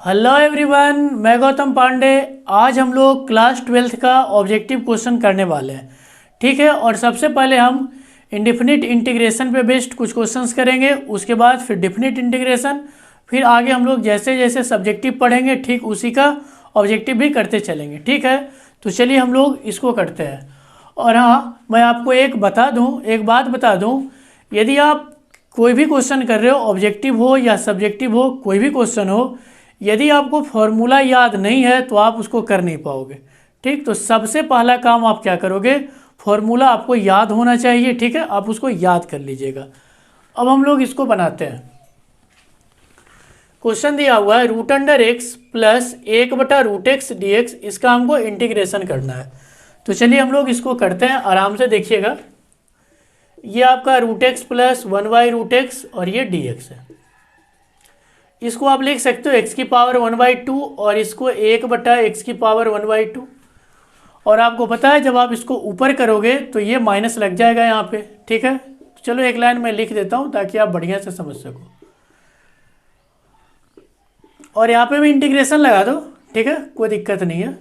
Hello everyone, मैं गौतम पांडे। आज हम लोग क्लास 12th का ऑब्जेक्टिव क्वेश्चन करने वाले हैं। ठीक है, और सबसे पहले हम इंडेफिनिट इंटीग्रेशन पे बेस्ड कुछ क्वेश्चंस करेंगे, उसके बाद फिर डेफिनिट इंटीग्रेशन, फिर आगे हम लोग जैसे जैसे सब्जेक्टिव पढ़ेंगे ठीक उसी का ऑब्जेक्टिव भी करते चलेंगे। ठीक है, तो चलिए हम लोग इसको करते हैं। और हाँ, मैं आपको एक बात बता दूँ, यदि आप कोई भी क्वेश्चन कर रहे हो, ऑब्जेक्टिव हो या सब्जेक्टिव हो, कोई भी क्वेश्चन हो, यदि आपको फॉर्मूला याद नहीं है तो आप उसको कर नहीं पाओगे। ठीक, तो सबसे पहला काम आप क्या करोगे, फॉर्मूला आपको याद होना चाहिए। ठीक है, आप उसको याद कर लीजिएगा। अब हम लोग इसको बनाते हैं। क्वेश्चन दिया हुआ है root under x plus 1/√x dx, इसका हमको इंटीग्रेशन करना है। तो चलिए हम लोग इसको करते हैं, आराम से देखिएगा। ये आपका √x प्लस 1/√x और ये dx है। इसको आप लिख सकते हो x की पावर 1/2 और इसको 1/x की पावर 1/2। और आपको पता है जब आप इसको ऊपर करोगे तो ये माइनस लग जाएगा यहाँ पे। ठीक है, तो चलो एक लाइन में लिख देता हूँ ताकि आप बढ़िया से समझ सको। और यहाँ पे भी इंटीग्रेशन लगा दो, ठीक है, कोई दिक्कत नहीं है।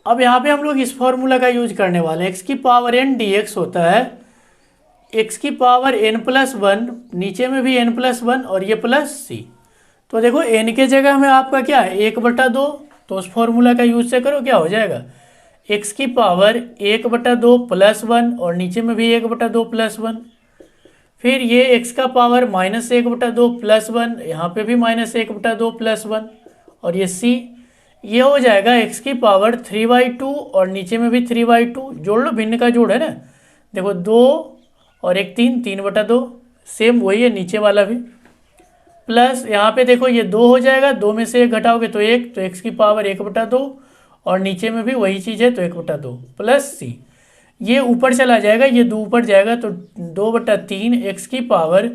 अब यहाँ पे हम लोग इस फॉर्मूला का यूज करने वाले हैं। x की पावर n dx होता है x की पावर n+1, नीचे में भी n+1 और ये प्लस c। तो देखो n के जगह में आपका क्या है 1/2, तो उस फॉर्मूला का यूज से करो, क्या हो जाएगा x की पावर 1/2 + 1 और नीचे में भी 1/2 + 1। फिर ये x का पावर -1/2 + 1, यहाँ पे भी -1/2 + 1 और ये c, ये हो जाएगा x की पावर 3/2 और नीचे में भी 3/2। जोड़ लो, भिन्न का जोड़ है ना। देखो 2 और 1 3, 3/2, सेम वही है नीचे वाला भी। प्लस यहाँ पे देखो ये 2 हो जाएगा, 2 में से 1 घटाओगे तो 1, तो x की पावर 1/2 और नीचे में भी वही चीज़ है तो 1/2 प्लस c। ये ऊपर चला जाएगा, ये 2 ऊपर जाएगा तो 2/3 x की पावर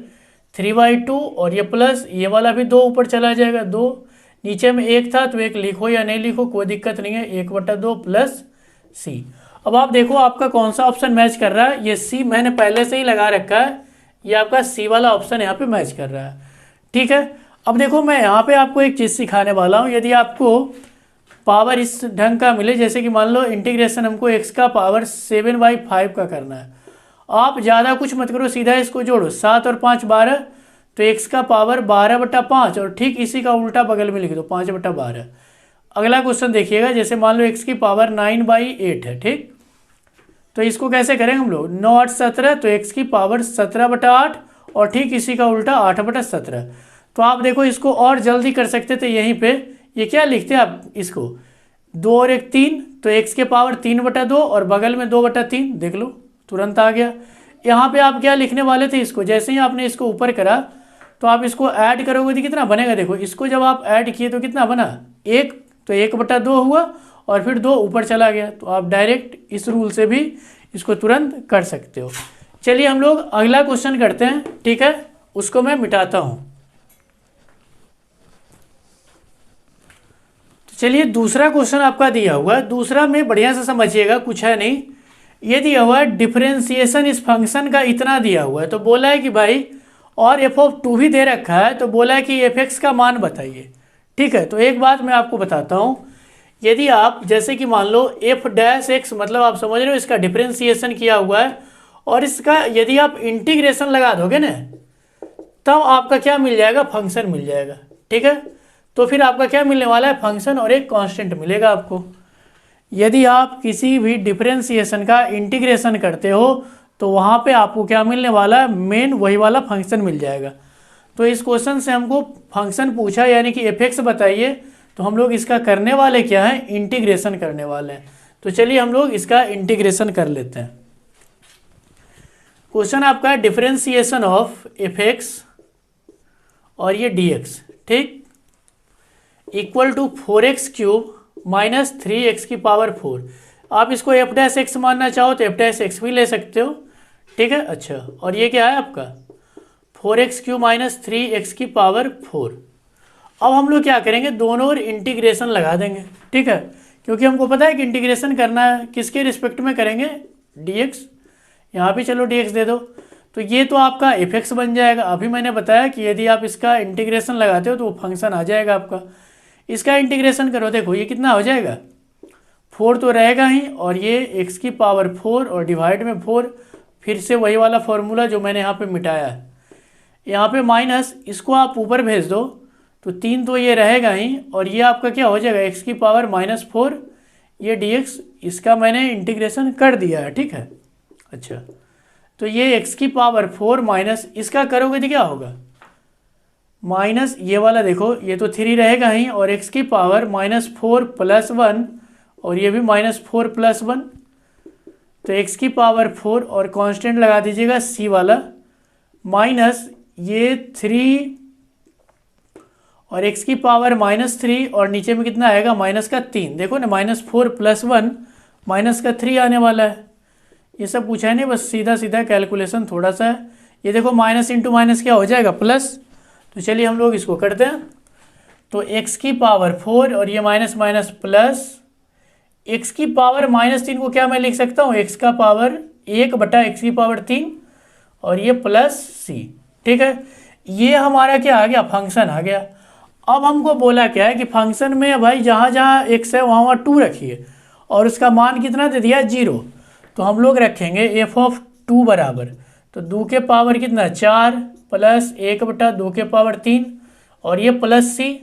3/2 और ये प्लस ये वाला भी 2 ऊपर चला जाएगा, 2 नीचे में 1 था तो 1 लिखो या नहीं लिखो कोई दिक्कत नहीं है, 1/2 प्लस c। अब आप देखो आपका कौन सा ऑप्शन मैच कर रहा है। ये c मैंने पहले से ही लगा रखा है, ये आपका c वाला ऑप्शन यहाँ पे मैच कर रहा है। ठीक है, अब देखो मैं यहाँ पे आपको एक चीज़ सिखाने वाला हूँ। यदि आपको पावर इस ढंग का मिले, जैसे कि मान लो इंटीग्रेशन हमको x का पावर 7/5 का करना है, आप ज़्यादा कुछ मत करो, सीधा इसको जोड़ो, 7 और 5 12, तो x का पावर 12/5 और ठीक इसी का उल्टा बगल में लिख दो 5/12। अगला क्वेश्चन देखिएगा, जैसे मान लो x की पावर 9/8 है। ठीक, तो इसको कैसे करेंगे हम लोग, 9 8 17, तो x की पावर 17/8 और ठीक इसी का उल्टा 8/17। तो आप देखो इसको और जल्दी कर सकते थे, यहीं पे ये क्या लिखते हैं आप, इसको 2 और 1 3, तो x के पावर 3/2 और बगल में 2/3, देख लो तुरंत आ गया। यहाँ पे आप क्या लिखने वाले थे, इसको जैसे ही आपने इसको ऊपर करा तो आप इसको ऐड करोगे तो कितना बनेगा। देखो इसको जब आप ऐड किए तो कितना बना 1, तो 1/2 हुआ और फिर 2 ऊपर चला गया। तो आप डायरेक्ट इस रूल से भी इसको तुरंत कर सकते हो। चलिए हम लोग अगला क्वेश्चन करते हैं। ठीक है, उसको मैं मिटाता हूँ। तो चलिए दूसरा क्वेश्चन आपका दिया हुआ है, दूसरा में बढ़िया से समझिएगा, कुछ है नहीं। ये दिया हुआ है डिफरेंशिएशन इस फंक्शन का इतना दिया हुआ है, तो बोला है कि भाई और f(2) भी दे रखा है, तो बोला है कि f(x) का मान बताइए। ठीक है, तो एक बात मैं आपको बताता हूँ, यदि आप जैसे कि मान लो f'(x), मतलब आप समझ रहे हो इसका डिफरेंशिएशन किया हुआ है और इसका यदि आप इंटीग्रेशन लगा दोगे ना तब आपका क्या मिल जाएगा, फंक्शन मिल जाएगा। ठीक है, तो फिर आपका क्या मिलने वाला है, फंक्शन और एक कांस्टेंट मिलेगा आपको। यदि आप किसी भी डिफरेंशिएशन का इंटीग्रेशन करते हो तो वहाँ पे आपको क्या मिलने वाला है, मेन वही वाला फंक्शन मिल जाएगा। तो इस क्वेश्चन से हमको फंक्शन पूछा यानी कि f(x) बताइए, तो हम लोग इसका करने वाले क्या है, इंटीग्रेशन करने वाले हैं। तो चलिए हम लोग इसका इंटीग्रेशन कर लेते हैं। क्वेश्चन आपका है डिफरेंशिएशन ऑफ f(x) और ये dx, ठीक, equal to 4x³ minus 3x की पावर 4। आप इसको f'(x) मानना चाहो तो f'(x) भी ले सकते हो। ठीक है, अच्छा, और ये क्या है आपका 4x³ माइनस 3x की पावर 4। अब हम लोग क्या करेंगे, दोनों ओर इंटीग्रेशन लगा देंगे। ठीक है, क्योंकि हमको पता है कि इंटीग्रेशन करना है, किसके रिस्पेक्ट में करेंगे, dx। यहाँ भी चलो dx दे दो, तो ये तो आपका एफ एक्स बन जाएगा। अभी मैंने बताया कि यदि आप इसका इंटीग्रेशन लगाते हो तो वो फंक्शन आ जाएगा आपका। इसका इंटीग्रेशन करो, देखो ये कितना हो जाएगा, 4 तो रहेगा ही, और ये एक्स की पावर 4 और डिवाइड में 4, फिर से वही वाला फॉर्मूला जो मैंने यहाँ पे मिटाया है, यहाँ पे माइनस, इसको आप ऊपर भेज दो तो 3 तो ये रहेगा ही, और ये आपका क्या हो जाएगा, एक्स की पावर -4 ये dx, इसका मैंने इंटीग्रेशन कर दिया है, ठीक है। अच्छा, तो ये एक्स की पावर 4 माइनस इसका करोगे तो क्या होगा, माइनस ये वाला देखो ये तो 3 रहेगा ही, और एक्स की पावर -4 + 1, और ये भी -4 + 1, तो एक्स की पावर 4 और कांस्टेंट लगा दीजिएगा सी वाला, माइनस ये 3 और एक्स की पावर -3, और नीचे में कितना आएगा, -3, देखो ना, -4 + 1 -3 आने वाला है। ये सब पूछा है नहीं, बस सीधा सीधा कैलकुलेशन थोड़ा सा है। ये देखो माइनस इंटू माइनस क्या हो जाएगा, प्लस, तो चलिए हम लोग इसको करते हैं। तो एक्स की पावर 4 और ये माइनस माइनस प्लस, एक्स की पावर -3 को क्या मैं लिख सकता हूँ, एक्स का पावर 1/x की पावर 3, और ये प्लस सी, ठीक है। ये हमारा क्या आ गया, फंक्शन आ गया। अब हमको बोला क्या है कि फंक्शन में भाई जहाँ जहाँ एक्स है वहाँ वहाँ 2 रखिए, और उसका मान कितना दे दिया, 0, तो हम लोग रखेंगे f(2) बराबर, तो 2 के पावर कितना, 4 प्लस 1/2 के पावर 3, और ये प्लस सी,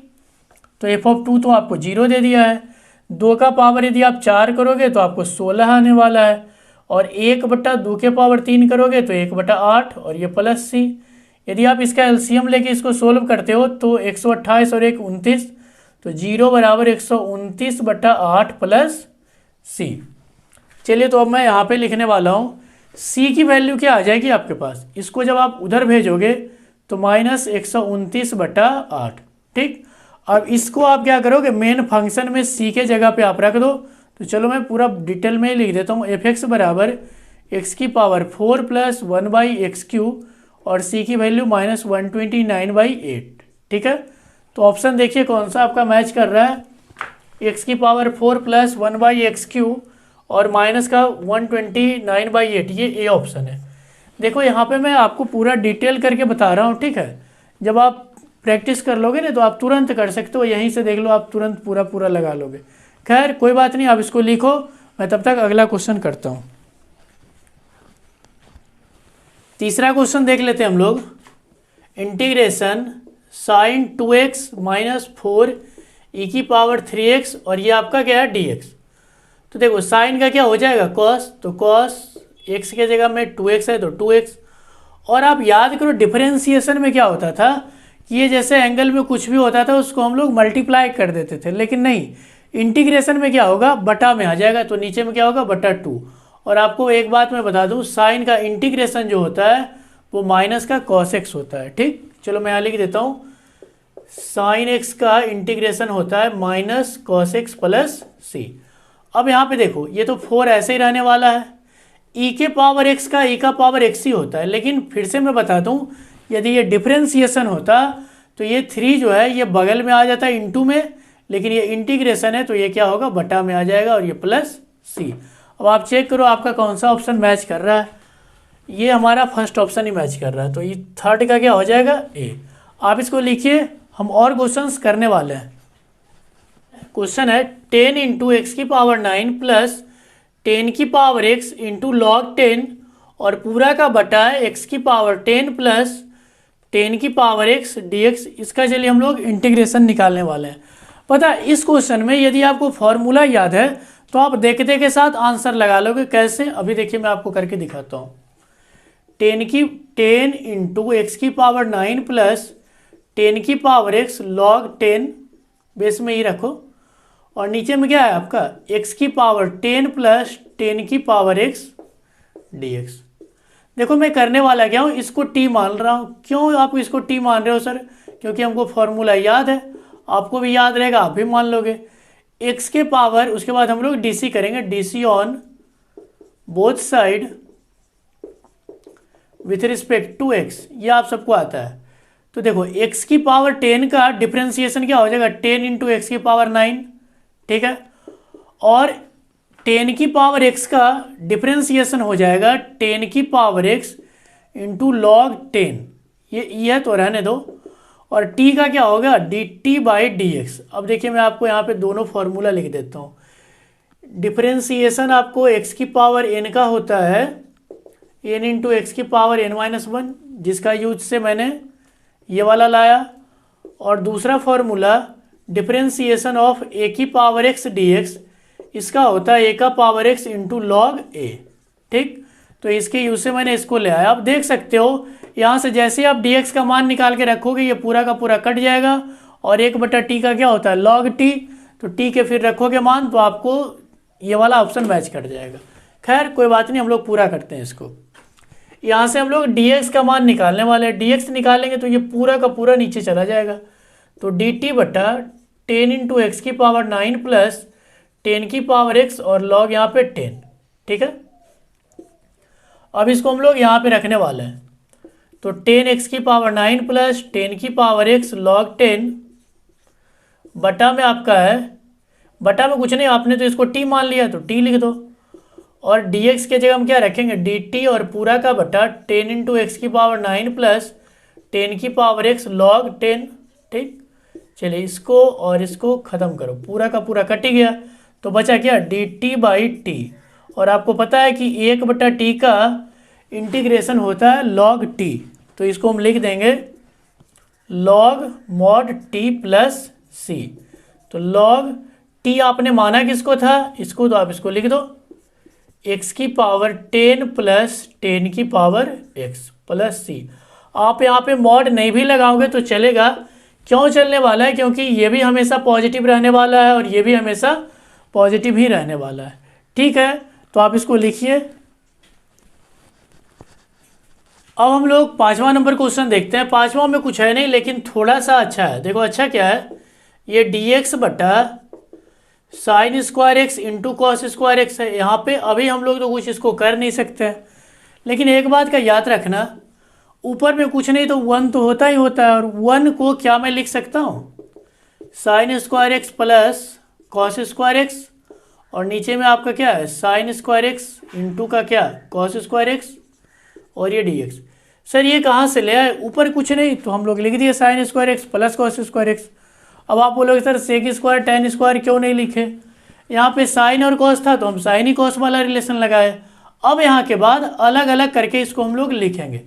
तो f(2) तो आपको 0 दे दिया है। 2 का पावर यदि आप 4 करोगे तो आपको 16 आने वाला है, और 1/2 के पावर 3 करोगे तो 1/8, और ये प्लस सी। यदि आप इसका एलसीएम लेके इसको सोल्व करते हो तो 128 और 1 29, तो 0 बराबर 129/8 प्लस सी। चलिए, तो अब मैं यहाँ पे लिखने वाला हूँ सी की वैल्यू क्या आ जाएगी आपके पास, इसको जब आप उधर भेजोगे तो -129/8, ठीक। अब इसको आप क्या करोगे, मेन फंक्शन में सी के जगह पे आप रख दो। तो चलो मैं पूरा डिटेल में लिख देता हूँ, एफ एक्स बराबर एक्स की पावर 4 + 1/x³ और सी की वैल्यू -129/8, ठीक है। तो ऑप्शन देखिए कौन सा आपका मैच कर रहा है, एक्स की पावर 4 + 1/x³ और माइनस का 129/8, ये ए ऑप्शन है। देखो यहाँ पे मैं आपको पूरा डिटेल करके बता रहा हूँ, ठीक है। जब आप प्रैक्टिस कर लोगे ना तो आप तुरंत कर सकते हो, यहीं से देख लो, आप तुरंत पूरा पूरा लगा लोगे। खैर कोई बात नहीं, आप इसको लिखो, मैं तब तक अगला क्वेश्चन करता हूँ। तीसरा क्वेश्चन देख लेते हैं हम लोग, इंटीग्रेशन sin 2x - 4 e की पावर 3x, और ये आपका क्या है, dx। तो देखो साइन का क्या हो जाएगा, cos, तो cos x के जगह में 2x है तो 2x। और आप याद करो डिफरेंशिएशन में क्या होता था कि ये जैसे एंगल में कुछ भी होता था उसको हम लोग मल्टीप्लाई कर देते थे, लेकिन नहीं, इंटीग्रेशन में क्या होगा, बटा में आ जाएगा, तो नीचे में क्या होगा, बटा 2। और आपको एक बात मैं बता दूं, साइन का इंटीग्रेशन जो होता है वो माइनस का cos x होता है, ठीक। चलो मैं यहाँ लिख देता हूँ, साइन x का इंटीग्रेशन होता है -cos x + c। अब यहाँ पे देखो ये तो 4 ऐसे ही रहने वाला है, e के पावर x का e का पावर x ही होता है, लेकिन फिर से मैं बता दूँ, यदि ये डिफरेंशिएशन होता तो ये 3 जो है ये बगल में आ जाता है इंटू में, लेकिन ये इंटीग्रेशन है तो ये क्या होगा, बटा में आ जाएगा, और ये प्लस सी। अब आप चेक करो आपका कौन सा ऑप्शन मैच कर रहा है, ये हमारा फर्स्ट ऑप्शन ही मैच कर रहा है, तो ये थर्ड का क्या हो जाएगा, ए। आप इसको लिखिए, हम और क्वेश्चंस करने वाले हैं। क्वेश्चन है 10 × x की पावर 9 + 10 की पावर x × log 10, और पूरा का बटा है x की पावर 10 + 10 की पावर x dx। इसका चलिए हम लोग इंटीग्रेशन निकालने वाले हैं। पता है इस क्वेश्चन में यदि आपको फॉर्मूला याद है तो आप देखते के साथ आंसर लगा लोगे। कैसे, अभी देखिए मैं आपको करके दिखाता हूँ। 10 × x की पावर 9 + 10 की पावर x log 10, बेस में ही रखो, और नीचे में क्या है आपका, x की पावर 10 + 10 की पावर x dx। देखो मैं करने वाला क्या हूँ, इसको t मान रहा हूँ। क्यों आप इसको t मान रहे हो सर, क्योंकि हमको फॉर्मूला याद है, आपको भी याद रहेगा, आप भी मान लोगे। x के पावर, उसके बाद हम लोग dc करेंगे, dc on both side with respect to x, ये आप सबको आता है। तो देखो x की पावर 10 का डिफरेंशिएशन क्या हो जाएगा, 10 × x की पावर 9, ठीक है। और 10 की पावर x का डिफरेंशिएशन हो जाएगा 10 की पावर x इंटू log 10, ये तो रहने दो। और t का क्या होगा, dt बाई डी एक्स। अब देखिए मैं आपको यहाँ पे दोनों फॉर्मूला लिख देता हूँ। डिफ्रेंसिएशन आपको x की पावर n का होता है n इंटू एक्स की पावर n-1, जिसका यूज से मैंने ये वाला लाया। और दूसरा फॉर्मूला डिफ्रेंसिएशन ऑफ a की पावर x dx, इसका होता है a का power x into log a। ठीक, तो इसके यूज से मैंने इसको ले आया। आप देख सकते हो यहाँ से जैसे ही आप dx का मान निकाल के रखोगे ये पूरा का पूरा कट जाएगा, और 1/t का क्या होता है, log t। तो t के फिर रखोगे मान तो आपको ये वाला ऑप्शन मैच कट जाएगा। खैर कोई बात नहीं, हम लोग पूरा करते हैं इसको। यहाँ से हम लोग dx का मान निकालने वाले हैं। dx निकालेंगे तो ये पूरा का पूरा नीचे चला जाएगा। तो dt बटा 10 इंटू एक्स की पावर 9 प्लस 10 की पावर x और लॉग यहाँ पे 10। ठीक है, अब इसको हम लोग यहाँ पे रखने वाले हैं। तो 10x की पावर 9 प्लस 10 की पावर x लॉग 10 बटा में आपका है, बटा में कुछ नहीं, आपने तो इसको t मान लिया तो t लिख दो। और dx के जगह हम क्या रखेंगे, dt और पूरा का बटा 10 इंटू एक्स की पावर 9 प्लस 10 की पावर x लॉग 10। ठीक, चलिए इसको और इसको ख़त्म करो, पूरा का पूरा कट ही गया। तो बचा क्या, dt बाई टी। और आपको पता है कि 1/t का इंटीग्रेशन होता है log t, तो इसको हम लिख देंगे log mod t plus c। तो log t आपने माना किसको था, इसको, तो आप इसको लिख दो x की पावर 10 प्लस 10 की पावर x प्लस c। आप यहाँ पे मॉड नहीं भी लगाओगे तो चलेगा। क्यों चलने वाला है, क्योंकि ये भी हमेशा पॉजिटिव रहने वाला है और ये भी हमेशा पॉजिटिव ही रहने वाला है। ठीक है, तो आप इसको लिखिए। अब हम लोग 5वां नंबर क्वेश्चन देखते हैं। 5वां में कुछ है नहीं लेकिन थोड़ा सा अच्छा है। देखो अच्छा क्या है, ये dx बटा sine square x into cos square x है। यहाँ पे अभी हम लोग तो कुछ इसको कर नहीं सकते हैं, लेकिन एक बात का याद रखना, ऊपर में कुछ नहीं तो 1 तो होता ही होता है। और 1 को क्या मैं लिख सकता हूँ, sign square x plus cos square x, और नीचे में आपका क्या है, साइन स्क्वायर एक्स इंटू का क्या, कॉस स्क्वायर एक्स, और ये dx। सर ये कहाँ से ले आए, ऊपर कुछ नहीं तो हम लोग लिख दिए sine square x plus cos square x. अब आप बोलोगे sir sec square tan square क्यों नहीं लिखे, यहाँ पे साइन और कॉस था तो हम साइन ही कॉस वाला रिलेशन लगाए। अब यहाँ के बाद अलग अलग करके इसको हम लोग लिखेंगे।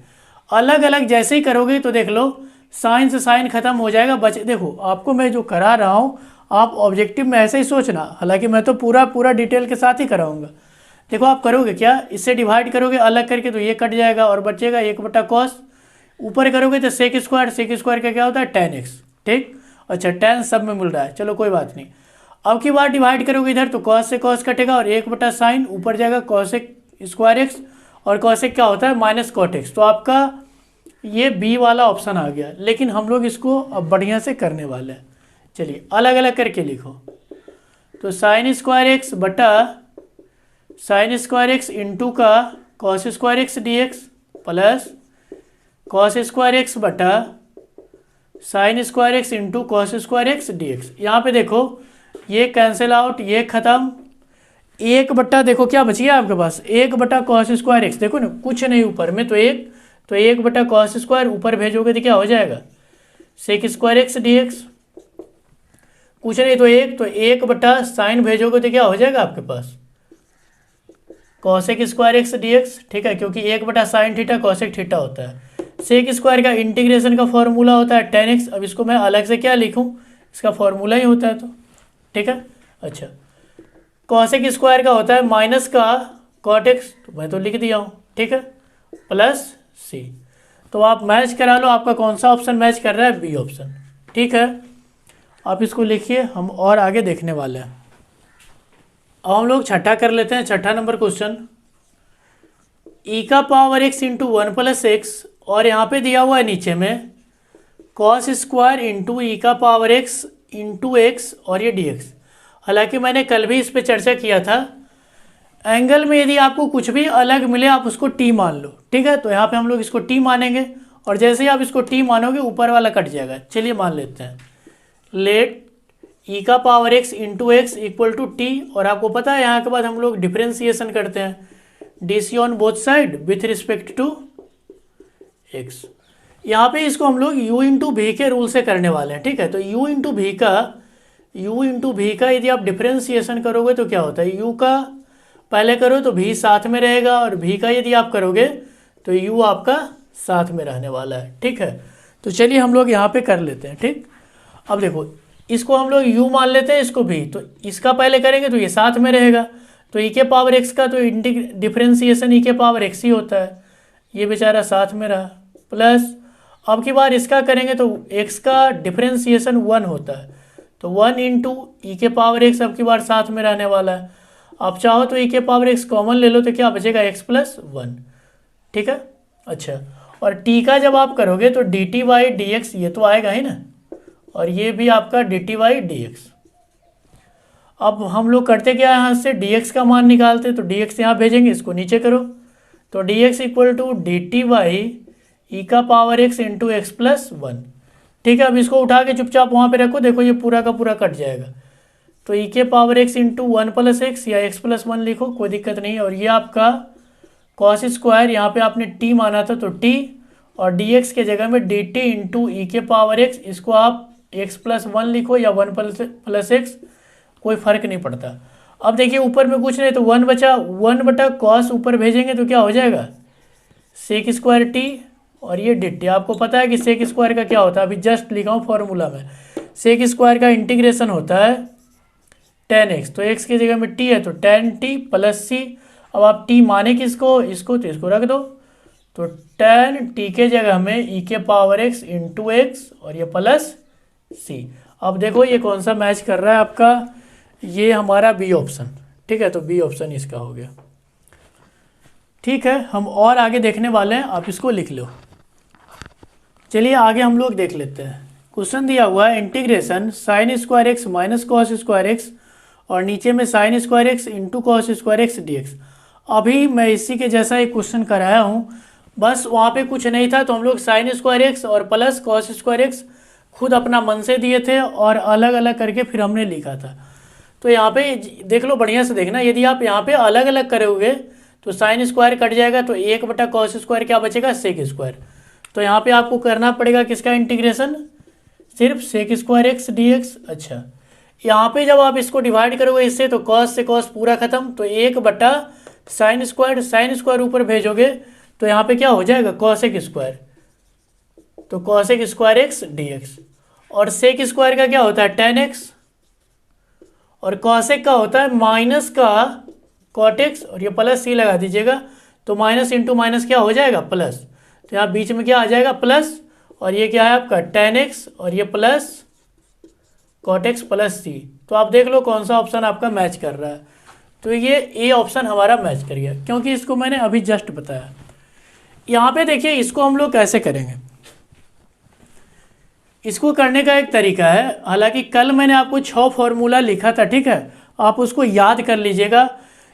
अलग अलग जैसे ही करोगे तो देख लो साइन से साइन खत्म हो जाएगा, बचे। देखो आपको मैं जो करा रहा हूँ आप ऑब्जेक्टिव में ऐसे ही सोचना, हालांकि मैं तो पूरा डिटेल के साथ ही कराऊंगा। देखो आप करोगे क्या, इससे डिवाइड करोगे अलग करके तो ये कट जाएगा और बचेगा 1/cos। ऊपर करोगे तो सेक स्क्वायर का क्या होता है, tan x। ठीक, अच्छा tan सब में मिल रहा है, चलो कोई बात नहीं। अब की बार डिवाइड करोगे इधर तो cos से cos कटेगा और 1/sin ऊपर जाएगा cos स्क्वायर एक्स, और cos क्या होता है माइनस cot x। तो आपका ये बी वाला ऑप्शन आ गया। लेकिन हम लोग इसको अब बढ़िया से करने वाले हैं। चलिए अलग अलग करके लिखो। तो साइन स्क्वायर एक्स बटा साइन स्क्वायर एक्स इंटू का cos square x d x plus cos square x बटा sine square x into cos square x d x. यहाँ पर देखो ये कैंसिल आउट, ये खत्म। 1/, देखो क्या बच गया आपके पास, 1/cos स्क्वायर एक्स। देखो ना कुछ नहीं ऊपर में, तो 1/cos स्क्वायर ऊपर भेजोगे तो क्या हो जाएगा, sec square x d x. कुछ नहीं तो 1/sin भेजोगे तो क्या हो जाएगा आपके पास, cosec square x d x. ठीक है, क्योंकि 1/sin थीटा कॉसेक थीटा होता है। सेक स्क्वायर का इंटीग्रेशन का फॉर्मूला होता है tan x। अब इसको मैं अलग से क्या लिखूं, इसका फॉर्मूला ही होता है तो। ठीक है, अच्छा कॉसेक स्क्वायर का होता है माइनस का कॉट एक्स, तो मैं तो लिख दिया हूँ। ठीक है, प्लस सी। तो आप मैच करा लो, आपका कौन सा ऑप्शन मैच कर रहा है, बी ऑप्शन। ठीक है, आप इसको लिखिए, हम और आगे देखने वाले हैं। अब हम लोग छठा कर लेते हैं। छठा नंबर क्वेश्चन, ई का power x into 1 plus x, और यहाँ पे दिया हुआ है नीचे में कॉस स्क्वायर इंटू ई का पावर एक्स इंटू एक्स और ये डी एक्स। हालांकि मैंने कल भी इस पर चर्चा किया था, एंगल में यदि आपको कुछ भी अलग मिले आप उसको टी मान लो। ठीक है, तो यहाँ पे हम लोग इसको टी मानेंगे, और जैसे ही आप इसको टी मानोगे ऊपर वाला कट जाएगा। चलिए मान लेते हैं, लेट ई का power x into x equal to t. और आपको पता है यहाँ के बाद हम लोग डिफ्रेंसिएशन करते हैं, d c on both side with respect to x. यहाँ पे इसको हम लोग u इंटू भी के रूल से करने वाले हैं, ठीक है। तो u इंटू भी का यदि आप डिफ्रेंसिएशन करोगे तो क्या होता है, u का पहले करो तो v साथ में रहेगा, और v का यदि आप करोगे तो u आपका साथ में रहने वाला है, ठीक है। तो चलिए हम लोग यहाँ पे कर लेते हैं, ठीक। अब देखो इसको हम लोग u मान लेते हैं, इसको भी, तो इसका पहले करेंगे तो ये साथ में रहेगा, तो e के पावर x का तो डिफ्रेंसिएशन e के पावर x ही होता है, ये बेचारा साथ में रहा, प्लस अब की बार इसका करेंगे तो x का डिफ्रेंसिएशन 1 होता है, तो 1 इंटू ई के पावर x अब की बार साथ में रहने वाला है। आप चाहो तो e के पावर x कॉमन ले लो तो क्या बचेगा, x प्लस 1, ठीक है। अच्छा, और t का जब आप करोगे तो D t by D x ये तो आएगा ही ना, और ये भी आपका D t by D x. अब हम लोग करते क्या है, यहाँ से dx का मान निकालते, तो dx यहाँ भेजेंगे, इसको नीचे करो, तो dx equal to d t by e का power x into x plus 1, ठीक है। अब इसको उठा के चुपचाप वहाँ पे रखो, देखो ये पूरा का पूरा कट जाएगा, तो ई के power x into 1 plus x या x प्लस 1 लिखो, कोई दिक्कत नहीं है। और ये आपका कॉस स्क्वायर, यहाँ पे आपने t माना था तो t, और dx के जगह में डी टी इंटू ई के पावर x, इसको आप x प्लस 1 लिखो या 1 प्लस एक्स, कोई फर्क नहीं पड़ता। अब देखिए ऊपर में कुछ नहीं तो 1 बचा, 1 बटा कॉस ऊपर भेजेंगे तो क्या हो जाएगा, सेक स्क्वायर टी, और ये डी टी। आपको पता है कि सेक स्क्वायर का क्या होता है, अभी जस्ट लिखा हूँ फॉर्मूला में, सेक स्क्वायर का इंटीग्रेशन होता है tan x, तो x की जगह में t है तो tan t प्लस c। अब आप t माने किसको, इसको, तो इसको रख दो, तो tan t के जगह में e के पावर x इंटू एक्स और ये प्लस c। अब देखो ये कौन सा मैच कर रहा है आपका, ये हमारा बी ऑप्शन, ठीक है। तो बी ऑप्शन इसका हो गया, ठीक है। हम और आगे देखने वाले हैं, आप इसको लिख लो। चलिए आगे हम लोग देख लेते हैं। क्वेश्चन दिया हुआ है integration sign square x minus cos square x, और नीचे में sign square x into cos square x d x. अभी मैं इसी के जैसा एक क्वेश्चन कराया हूँ, बस वहाँ पे कुछ नहीं था, तो हम लोग साइन स्क्वायर एक्स और प्लस कॉस स्क्वायर एक्स खुद अपना मन से दिए थे और अलग अलग करके फिर हमने लिखा था। तो यहाँ पे देख लो, बढ़िया से देखना, यदि आप यहाँ पे अलग अलग करोगे तो साइन स्क्वायर कट जाएगा, तो 1 बटा कॉस स्क्वायर क्या बचेगा, सेक स्क्वायर। तो यहाँ पे आपको करना पड़ेगा किसका इंटीग्रेशन, सिर्फ sec square x d x. अच्छा, यहाँ पे जब आप इसको डिवाइड करोगे इससे, तो कॉस से कॉस पूरा खत्म, तो 1 बटा साइन स्क्वायर ऊपर भेजोगे तो यहाँ पे क्या हो जाएगा, कॉसेक स्क्वायर, तो cosec square x d x. और सेक स्क्वायर का क्या होता है, tan x, और कॉसेक का होता है माइनस का कॉट एक्स, और ये प्लस सी लगा दीजिएगा, तो माइनस इंटू माइनस क्या हो जाएगा, प्लस, तो यहाँ बीच में क्या आ जाएगा, प्लस, और ये क्या है आपका tan x, और ये plus cot x plus c. तो आप देख लो कौन सा ऑप्शन आपका मैच कर रहा है, तो ये ए ऑप्शन हमारा मैच कर गया, क्योंकि इसको मैंने अभी जस्ट बताया। यहाँ पे देखिए इसको हम लोग कैसे करेंगे, इसको करने का एक तरीका है, हालांकि कल मैंने आपको 6 फॉर्मूला लिखा था, ठीक है, आप उसको याद कर लीजिएगा।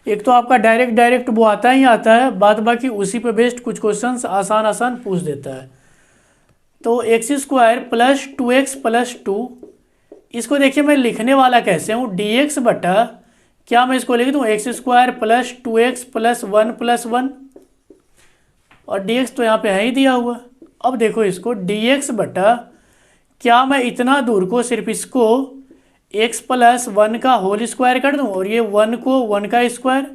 एक तो आपका डायरेक्ट वो आता ही आता है, बाद बाकी उसी पे बेस्ड कुछ क्वेश्चंस आसान पूछ देता है। तो x square plus 2x plus 2, इसको देखिए मैं लिखने वाला कैसे हूँ, dx बटा, क्या मैं इसको लिख दूँ, x square plus 2x plus 1 plus 1, और dx तो यहाँ पे है ही दिया हुआ। अब देखो इसको dx बटा, क्या मैं इतना दूर को सिर्फ इसको x प्लस 1 का होल स्क्वायर कर दूं, और ये 1 को 1 का स्क्वायर।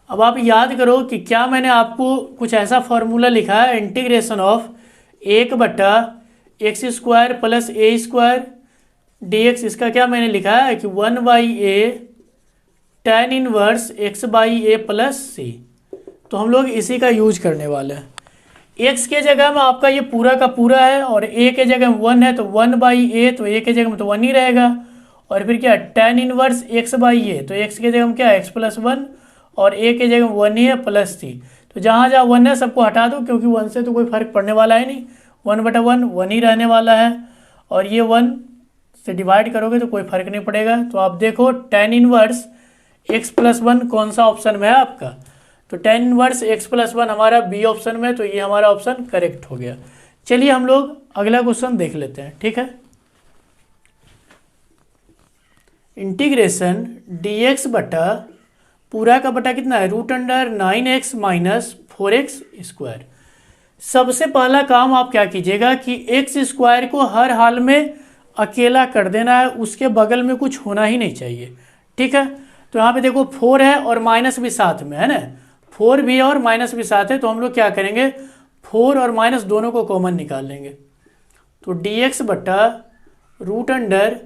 अब आप याद करो कि क्या मैंने आपको कुछ ऐसा फॉर्मूला लिखा है, इंटीग्रेशन ऑफ 1 बटा x square plus a square d x, इसका क्या मैंने लिखा है कि 1 by a tan inverse x by a plus c. तो हम लोग इसी का यूज करने वाले हैं। x के जगह में आपका ये पूरा का पूरा है, और a के जगह में 1 है, तो 1 बाई ए, तो a के जगह में तो 1 ही रहेगा, और फिर क्या tan इनवर्स x बाई ए, तो x के जगह में क्या है x प्लस 1, और a के जगह में 1 ही है प्लस सी। तो जहाँ जहाँ 1 है सबको हटा दो, क्योंकि 1 से तो कोई फर्क पड़ने वाला है नहीं, 1 बटा 1 1 ही रहने वाला है, और ये 1 से डिवाइड करोगे तो कोई फर्क नहीं पड़ेगा। तो आप देखो tan इनवर्स x प्लस 1 कौन सा ऑप्शन में है आपका, तो tan इनवर्स x प्लस 1 हमारा बी ऑप्शन में, तो ये हमारा ऑप्शन करेक्ट हो गया। चलिए हम लोग अगला क्वेश्चन देख लेते हैं, ठीक है। इंटीग्रेशन dx बटा, पूरा का बटा कितना है, √9x माइनस 4x स्क्वायर। सबसे पहला काम आप क्या कीजिएगा कि एक्स स्क्वायर को हर हाल में अकेला कर देना है, उसके बगल में कुछ होना ही नहीं चाहिए। ठीक है, तो यहाँ पे देखो 4 है और माइनस भी साथ में है ना, 4 भी है और माइनस भी साथ है, तो हम लोग क्या करेंगे 4 और माइनस दोनों को कॉमन निकाल लेंगे। तो dx बट्टा रूट अंडर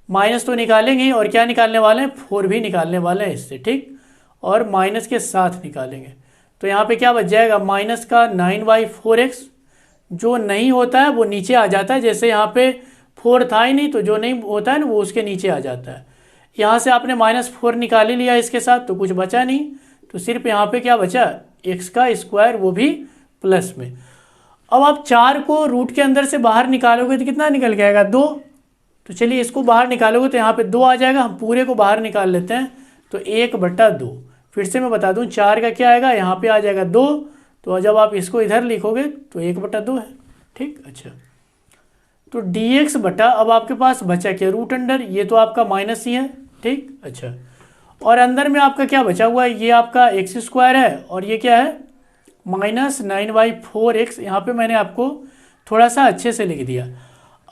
माइनस तो निकालेंगे ही, और क्या निकालने वाले हैं 4 भी निकालने वाले हैं इससे, ठीक, और माइनस के साथ निकालेंगे। तो यहाँ पे क्या बच जाएगा माइनस का 9/4x, जो नहीं होता है वो नीचे आ जाता है, जैसे यहाँ पे 4 था ही नहीं तो जो नहीं होता है ना वो उसके नीचे आ जाता है। यहाँ से आपने -4 निकाल ही लिया इसके साथ, तो कुछ बचा नहीं, तो सिर्फ यहाँ पे क्या बचा x का स्क्वायर, वो भी प्लस में। अब आप 4 को रूट के अंदर से बाहर निकालोगे तो कितना निकल के आएगा 2, तो चलिए इसको बाहर निकालोगे तो यहाँ पे 2 आ जाएगा, हम पूरे को बाहर निकाल लेते हैं, तो 1/2। फिर से मैं बता दूँ 4 का क्या आएगा, यहाँ पे आ जाएगा 2, तो जब आप इसको इधर लिखोगे तो 1/2 है। ठीक, अच्छा, तो dx बटा अब आपके पास बचा क्या रूट अंडर, ये तो आपका माइनस ही है। ठीक, अच्छा, और अंदर में आपका क्या बचा हुआ है, ये आपका एक्स स्क्वायर है और ये क्या है -9/4x। यहाँ पे मैंने आपको थोड़ा सा अच्छे से लिख दिया।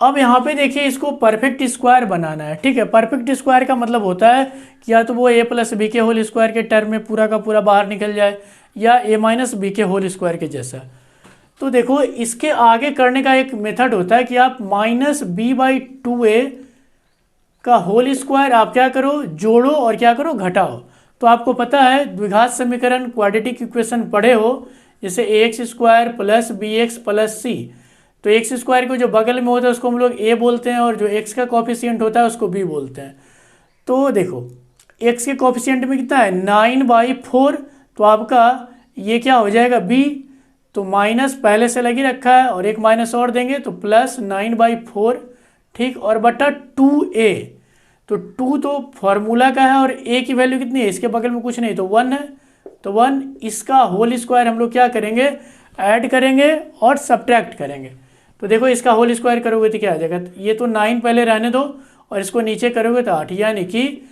अब यहाँ पे देखिए इसको परफेक्ट स्क्वायर बनाना है। ठीक है, परफेक्ट स्क्वायर का मतलब होता है कि या तो वो a + b के होल स्क्वायर के टर्म में पूरा का पूरा बाहर निकल जाए, या a - b के होल स्क्वायर के जैसा। तो देखो इसके आगे करने का एक मेथड होता है कि आप -b/2a का होल स्क्वायर आप क्या करो जोड़ो और क्या करो घटाओ। तो आपको पता है द्विघात समीकरण क्वाड्रेटिक इक्वेशन पढ़े हो, जैसे ax² + bx + c। तो एक्स स्क्वायर को जो बगल में होता है उसको हम लोग a बोलते हैं, और जो x का कॉफिशिएंट होता है उसको b बोलते हैं। तो देखो x के कॉफिशिएंट में कितना है 9/4, तो आपका ये क्या हो जाएगा b, तो माइनस पहले से लगी रखा है और एक माइनस और देंगे तो +9/4। ठीक, और बटा 2a, तो 2 तो फॉर्मूला का है और a की वैल्यू कितनी है, इसके बगल में कुछ नहीं तो 1 है, तो 1 इसका होल स्क्वायर हम लोग क्या करेंगे ऐड करेंगे और सब्ट्रैक्ट करेंगे। तो देखो इसका होल स्क्वायर करोगे तो क्या आ जाएगा, ये तो 9 पहले रहने दो और इसको नीचे करोगे तो 8, यानी कि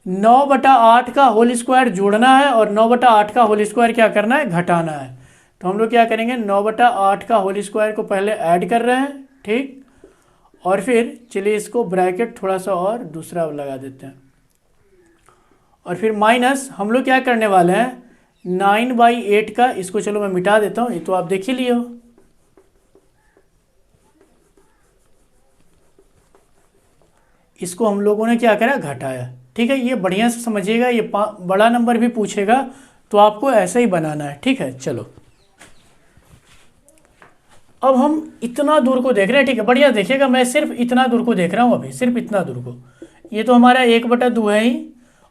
9/8 का होल स्क्वायर जोड़ना है और 9/8 का होल स्क्वायर क्या करना है घटाना है। तो हम लोग क्या करेंगे 9/8 का होल स्क्वायर को पहले ऐड कर रहे हैं। ठीक, और फिर चलिए इसको ब्रैकेट थोड़ा सा और दूसरा लगा देते हैं, और फिर माइनस हम लोग क्या करने वाले हैं 9/8 का, इसको चलो मैं मिटा देता हूँ, ये तो आप देख ही लिए हो। इसको हम लोगों ने क्या करा घटाया। ठीक है, ये बढ़िया से समझिएगा, ये बड़ा नंबर भी पूछेगा तो आपको ऐसा ही बनाना है। ठीक है, चलो अब हम इतना दूर को देख रहे हैं। ठीक है, बढ़िया देखिएगा, मैं सिर्फ इतना दूर को देख रहा हूँ अभी, सिर्फ इतना दूर को। ये तो हमारा 1/2 है ही,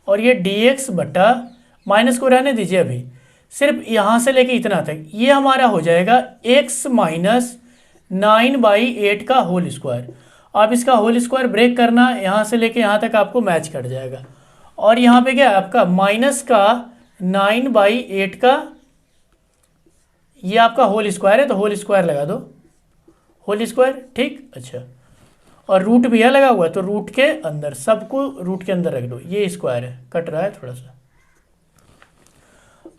और ये dx बटा माइनस को रहने दीजिए अभी, सिर्फ यहाँ से लेके इतना तक ये हमारा हो जाएगा x - 9/8 का होल स्क्वायर। आप इसका होल स्क्वायर ब्रेक करना, यहाँ से लेके यहाँ तक आपको मैच कर जाएगा। और यहाँ पे क्या है आपका माइनस का 9/8 का, ये आपका होल स्क्वायर है तो होल स्क्वायर लगा दो, होल स्क्वायर। ठीक, अच्छा, और रूट भी है लगा हुआ है तो रूट के अंदर, सबको रूट के अंदर रख दो, ये स्क्वायर है, कट रहा है थोड़ा सा।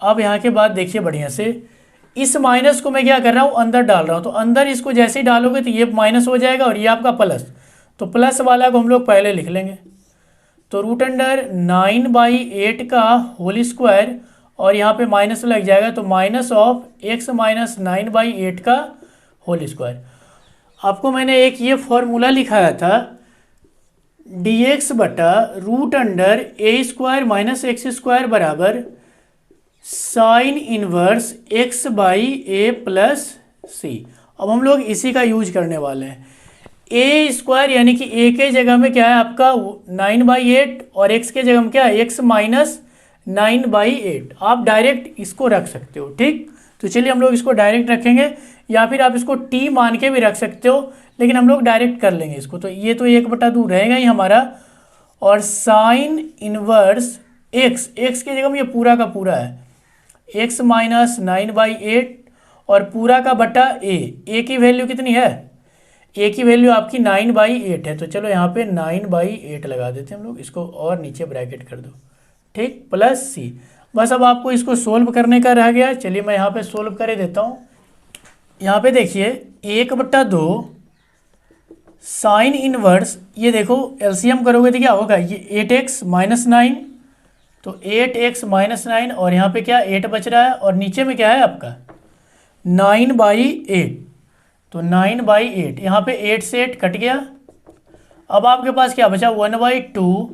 अब यहाँ के बाद देखिए बढ़िया से, इस माइनस को मैं क्या कर रहा हूँ अंदर डाल रहा हूँ, तो अंदर इसको जैसे ही डालोगे तो ये माइनस हो जाएगा और ये आपका प्लस, तो प्लस वाला को हम लोग पहले लिख लेंगे। तो रूट अंडर 9/8 का होल स्क्वायर, और यहाँ पे माइनस लग जाएगा तो माइनस ऑफ x - 9/8 का होल स्क्वायर। आपको मैंने एक ये फॉर्मूला लिखाया था dx बटा रूट अंडर a² - x² बराबर साइन इनवर्स x/a + c। अब हम लोग इसी का यूज करने वाले हैं। a² यानी कि a के जगह में क्या है आपका 9/8 और x के जगह में क्या है x - 9/8। आप डायरेक्ट इसको रख सकते हो। ठीक, तो चलिए हम लोग इसको डायरेक्ट रखेंगे, या फिर आप इसको t मान के भी रख सकते हो, लेकिन हम लोग डायरेक्ट कर लेंगे इसको। तो ये तो 1/2 रहेगा ही हमारा, और साइन इनवर्स x की जगह में ये पूरा का पूरा है x - 9/8 और पूरा का बटा a की वैल्यू कितनी है, a की वैल्यू आपकी 9/8 है, तो चलो यहाँ पे 9/8 लगा देते हैं हम लोग, इसको और नीचे ब्रैकेट कर दो। ठीक, + c। बस अब आपको इसको सोल्व करने का रह गया, चलिए मैं यहाँ पे सोल्व कर ही देता हूँ। यहाँ पे देखिए 1/2 साइन इनवर्स, ये देखो एलसीएम करोगे तो क्या होगा, ये 8x माइनस 9, तो 8x माइनस 9 और यहाँ पे क्या 8 बच रहा है और नीचे में क्या है आपका 9/8, तो 9/8, यहाँ पे 8 से 8 कट गया। अब आपके पास क्या बचा 1/2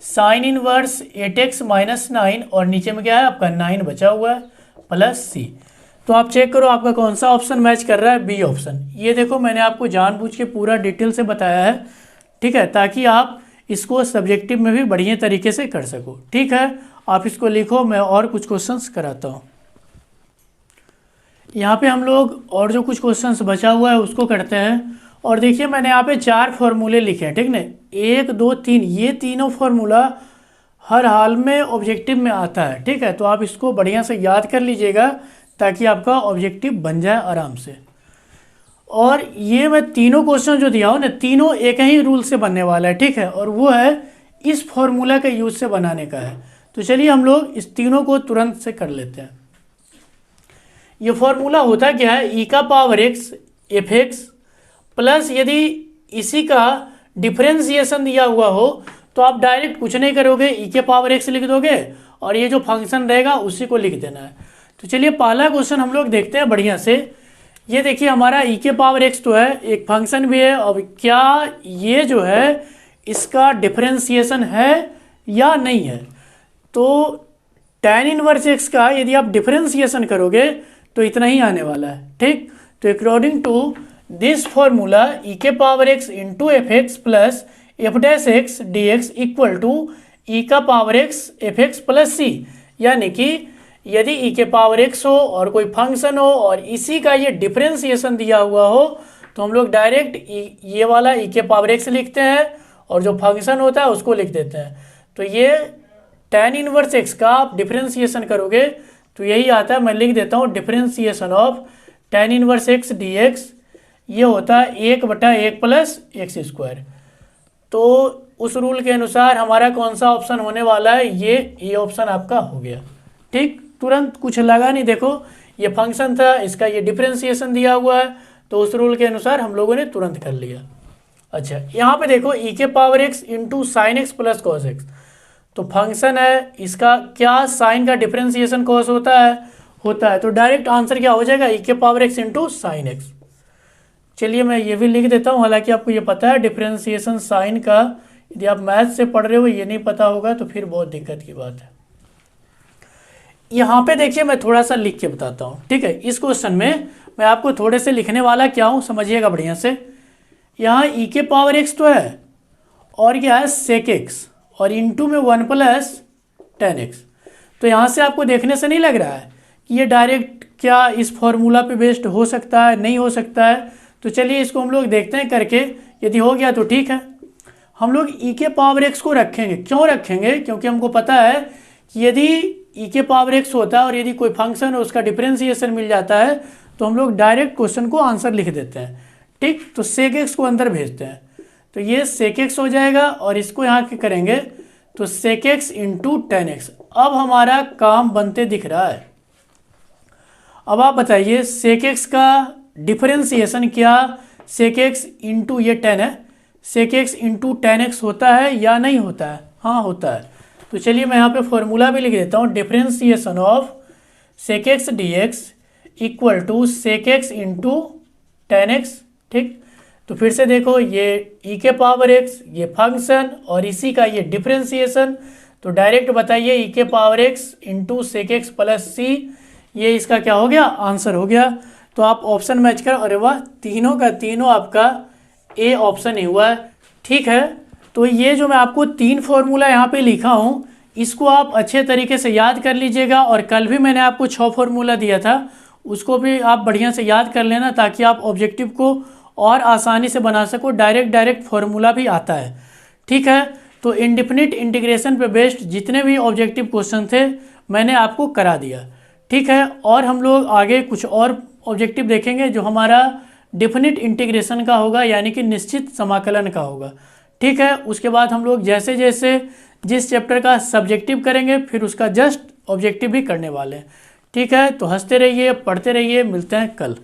साइन इनवर्स 8x माइनस 9 और नीचे में क्या है आपका 9 बचा हुआ है प्लस सी। तो आप चेक करो आपका कौन सा ऑप्शन मैच कर रहा है, बी ऑप्शन। ये देखो मैंने आपको जानबूझ के पूरा डिटेल से बताया है, ठीक है, ताकि आप इसको सब्जेक्टिव में भी बढ़िया तरीके से कर सको। ठीक है, आप इसको लिखो, मैं और कुछ क्वेश्चंस कराता हूँ। यहाँ पे हम लोग और जो कुछ क्वेश्चंस बचा हुआ है उसको करते हैं। और देखिए मैंने यहाँ पे 4 फॉर्मूले लिखे हैं, ठीक ना, 1 2 3, ये तीनों फार्मूला हर हाल में ऑब्जेक्टिव में आता है। ठीक है, तो आप इसको बढ़िया से याद कर लीजिएगा ताकि आपका ऑब्जेक्टिव बन जाए आराम से। और ये मैं तीनों क्वेश्चन जो दिया हूँ ना, तीनों एक ही रूल से बनने वाला है, ठीक है, और वो है इस फॉर्मूला के यूज से बनाने का है। तो चलिए हम लोग इस तीनों को तुरंत से कर लेते हैं। ये फॉर्मूला होता क्या है, ई का power x f x plus, यदि इसी का डिफरेंशिएशन दिया हुआ हो तो आप डायरेक्ट कुछ नहीं करोगे, ई के पावर एक्स लिख दोगे और ये जो फंक्शन रहेगा उसी को लिख देना है। तो चलिए पहला क्वेश्चन हम लोग देखते हैं बढ़िया से। ये देखिए हमारा ई के पावर एक्स तो है, एक फंक्शन भी है, अब क्या ये जो है इसका डिफरेंशिएशन है या नहीं है। तो tan इनवर्स एक्स का यदि आप डिफरेंशिएशन करोगे तो इतना ही आने वाला है। ठीक, तो according to this formula e के power x into f x plus f dash x d x equal to e का power x f x plus c, यानी कि यदि ई के पावर एक्स हो और कोई फंक्शन हो और इसी का ये डिफरेंशिएशन दिया हुआ हो तो हम लोग डायरेक्ट ये वाला ई के पावर एक्स लिखते हैं और जो फंक्शन होता है उसको लिख देते हैं। तो ये tan इनवर्स एक्स का आप डिफरेंशिएशन करोगे तो यही आता है, मैं लिख देता हूँ differentiation of tan inverse x d x, ये होता है 1/1 प्लस एक्स स्क्वायर। तो उस रूल के अनुसार हमारा कौन सा ऑप्शन होने वाला है, ये ऑप्शन आपका हो गया। ठीक, तुरंत कुछ लगा नहीं, देखो ये फंक्शन था, इसका ये डिफरेंशिएशन दिया हुआ है, तो उस रूल के अनुसार हम लोगों ने तुरंत कर लिया। अच्छा, यहाँ पे देखो ई के power x into sine x plus cos x, तो फंक्शन है, इसका क्या साइन का डिफरेंशिएशन कॉस होता है, तो डायरेक्ट आंसर क्या हो जाएगा ई के power x into sine x. चलिए मैं ये भी लिख देता हूँ, हालांकि आपको ये पता है डिफरेंशिएशन साइन का, यदि आप मैथ से पढ़ रहे हो ये नहीं पता होगा तो फिर बहुत दिक्कत की बात है। यहाँ पे देखिए मैं थोड़ा सा लिख के बताता हूँ। ठीक है, इस क्वेश्चन में मैं आपको थोड़े से लिखने वाला क्या हूँ, समझिएगा बढ़िया से। यहाँ ई के पावर एक्स तो है और क्या है सेक एक्स और इंटू में 1 प्लस tan एक्स। तो यहाँ से आपको देखने से नहीं लग रहा है कि ये डायरेक्ट क्या इस फॉर्मूला पे बेस्ड हो सकता है, नहीं हो सकता है। तो चलिए इसको हम लोग देखते हैं करके, यदि हो गया तो ठीक है। हम लोग ई के पावर एक्स को रखेंगे, क्यों रखेंगे, क्योंकि हमको पता है कि यदि ई के पावर एक्स होता है और यदि कोई फंक्शन है उसका डिफरेंशिएशन मिल जाता है तो हम लोग डायरेक्ट क्वेश्चन को आंसर लिख देते हैं। ठीक, तो सेक एक्स को अंदर भेजते हैं, तो ये सेक एक्स हो जाएगा और इसको यहाँ के करेंगे तो sec x into tan x. अब हमारा काम बनते दिख रहा है। अब आप बताइए सेक एक्स का डिफरेंशिएशन क्या सेक एक्स इंटू ये tan है, sec x into tan x होता है या नहीं होता है, हाँ होता है। तो चलिए मैं यहाँ पे फॉर्मूला भी लिख देता हूँ, differentiation of sec x d x equal to sec x into tan x. ठीक, तो फिर से देखो ये ई के पावर एक्स, ये फंक्शन और इसी का ये डिफरेंशिएशन, तो डायरेक्ट बताइए ई के power x into sec x plus c, ये इसका क्या हो गया, आंसर हो गया। तो आप ऑप्शन मैच कर, अरे वाह, तीनों का तीनों आपका ए ऑप्शन ही हुआ है। ठीक है, तो ये जो मैं आपको 3 फॉर्मूला यहाँ पे लिखा हूँ इसको आप अच्छे तरीके से याद कर लीजिएगा। और कल भी मैंने आपको 6 फॉर्मूला दिया था, उसको भी आप बढ़िया से याद कर लेना ताकि आप ऑब्जेक्टिव को और आसानी से बना सको। डायरेक्ट फॉर्मूला भी आता है। ठीक है, तो इंडेफिनिट इंटीग्रेशन पे बेस्ड जितने भी ऑब्जेक्टिव क्वेश्चन थे मैंने आपको करा दिया। ठीक है, और हम लोग आगे कुछ और ऑब्जेक्टिव देखेंगे जो हमारा डेफिनिट इंटीग्रेशन का होगा, यानी कि निश्चित समाकलन का होगा। ठीक है, उसके बाद हम लोग जैसे जैसे जिस चैप्टर का सब्जेक्टिव करेंगे फिर उसका जस्ट ऑब्जेक्टिव भी करने वाले हैं। ठीक है, तो हंसते रहिए, पढ़ते रहिए, मिलते हैं कल।